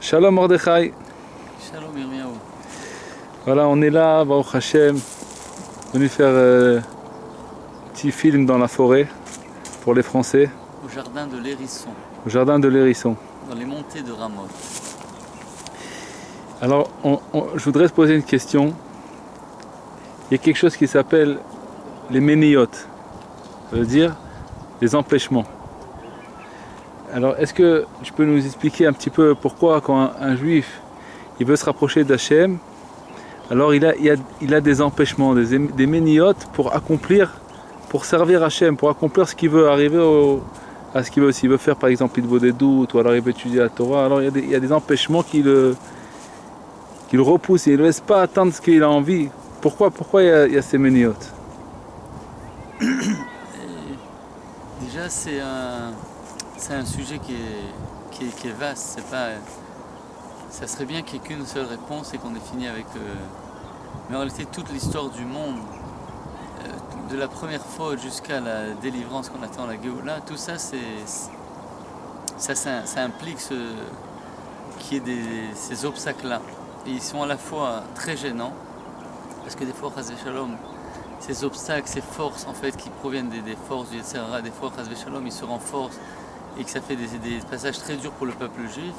Shalom Mordechai. Shalom Yirmiyahu. Voilà, on est là, Baruch Hashem, venu faire un petit film dans la forêt pour les Français, Au jardin de l'Hérisson, au jardin de l'Hérisson. dans les montées de Ramoth. Alors, je voudrais se poser une question. Il y a quelque chose qui s'appelle les méniotes, ça veut dire les empêchements. Alors, est-ce que tu peux nous expliquer un petit peu pourquoi quand un juif il veut se rapprocher d'Hachem, alors il a des empêchements, des méniotes pour accomplir, pour servir Hachem, pour accomplir ce qu'il veut, arriver à ce qu'il veut. S'il veut faire par exemple il vaut des doutes, ou alors il veut étudier la Torah, alors il y a des empêchements qui le repoussent et il ne laisse pas atteindre ce qu'il a envie. Pourquoi il y a ces méniotes? Déjà, c'est un sujet qui est vaste. C'est pas, ça serait bien qu'il n'y ait qu'une seule réponse et qu'on ait fini avec. Mais en réalité, toute l'histoire du monde, de la première faute jusqu'à la délivrance qu'on attend, la Géoula, tout ça, ça implique qu'il y ait ces obstacles-là. Et ils sont à la fois très gênants, parce que des fois, Chas v'Shalom, ces obstacles, ces forces en fait qui proviennent des forces du Yetzer Hara, des fois Chas v'Shalom, ils se renforcent et que ça fait des passages très durs pour le peuple juif.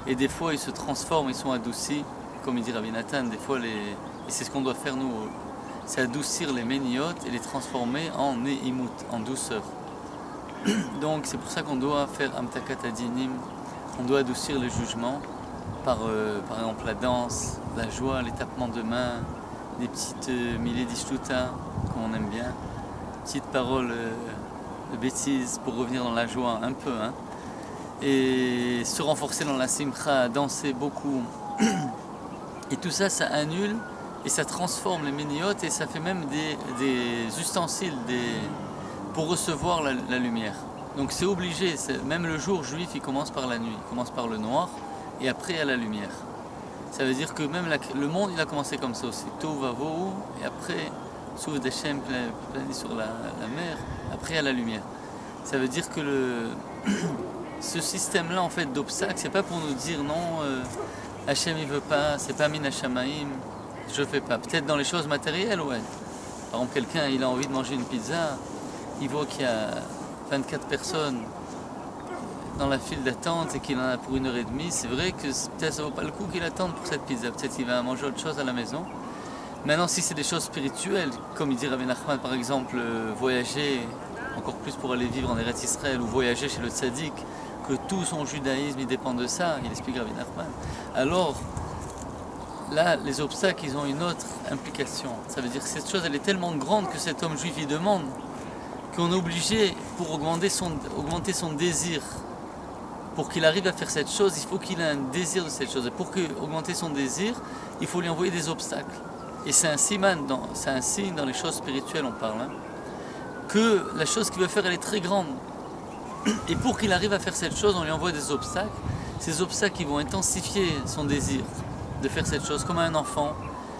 Et des fois, ils se transforment, ils sont adoucis, comme il dit Rabbi Nathan, des fois, et c'est ce qu'on doit faire nous, c'est adoucir les méniotes et les transformer en ne'imut, en douceur. Donc c'est pour ça qu'on doit faire Amtakat Adinim, on doit adoucir les jugements par exemple la danse, la joie, les tapements de main, des petites milé d'ishtuta, comme on aime bien, petites paroles de bêtises pour revenir dans la joie un peu, hein. Et se renforcer dans la simcha, danser beaucoup. Et tout ça, ça annule et ça transforme les méniotes et ça fait même des ustensiles pour recevoir la lumière. Donc c'est obligé, même le jour juif, il commence par la nuit, il commence par le noir et après il y a la lumière. Ça veut dire que même le monde, il a commencé comme ça aussi. Tov vavohu, et après, souffle d'Hachem plané sur la mer, après il y a la lumière. Ça veut dire que ce système-là en fait d'obstacles, c'est pas pour nous dire non, Hachem il veut pas, c'est pas min hashamaim, je fais pas. Peut-être dans les choses matérielles, ouais. Par exemple, quelqu'un il a envie de manger une pizza, il voit qu'il y a 24 personnes dans la file d'attente et qu'il en a pour 1h30, c'est vrai que peut-être ça vaut pas le coup qu'il attende pour cette pizza. Peut-être qu'il va manger autre chose à la maison. Maintenant, si c'est des choses spirituelles, comme il dit Rabbi Nachman par exemple, voyager, encore plus pour aller vivre en Eretz Israël ou voyager chez le tzaddik, que tout son judaïsme il dépend de ça, il explique Rabbi Nachman. Alors, là, les obstacles, ils ont une autre implication. Ça veut dire que cette chose, elle est tellement grande que cet homme juif, il demande qu'on est obligé, pour augmenter son désir, pour qu'il arrive à faire cette chose, il faut qu'il ait un désir de cette chose. Et pour augmenter son désir, il faut lui envoyer des obstacles. Et c'est un signe dans les choses spirituelles, on parle, hein, que la chose qu'il veut faire, elle est très grande. Et pour qu'il arrive à faire cette chose, on lui envoie des obstacles. Ces obstacles, ils vont intensifier son désir de faire cette chose, comme un enfant.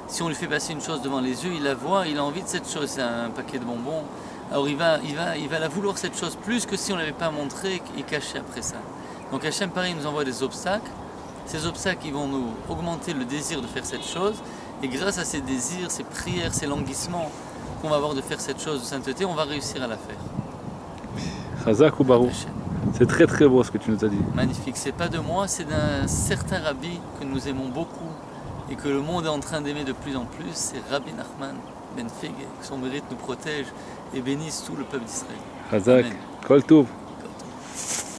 Si on lui fait passer une chose devant les yeux, il la voit, il a envie de cette chose, c'est un paquet de bonbons. Alors il va la vouloir cette chose plus que si on ne l'avait pas montré et caché après ça. Donc Hachem, pareil, nous envoie des obstacles. Ces obstacles, ils vont nous augmenter le désir de faire cette chose. Et grâce à ces désirs, ces prières, ces languissements qu'on va avoir de faire cette chose de sainteté, on va réussir à la faire. Chazak ou Baruch. C'est très très beau ce que tu nous as dit. Magnifique. C'est pas de moi, c'est d'un certain rabbi que nous aimons beaucoup et que le monde est en train d'aimer de plus en plus. C'est Rabbi Nachman Ben Fege, que son mérite nous protège et bénisse tout le peuple d'Israël. Chazak. Amen. Kol Tov.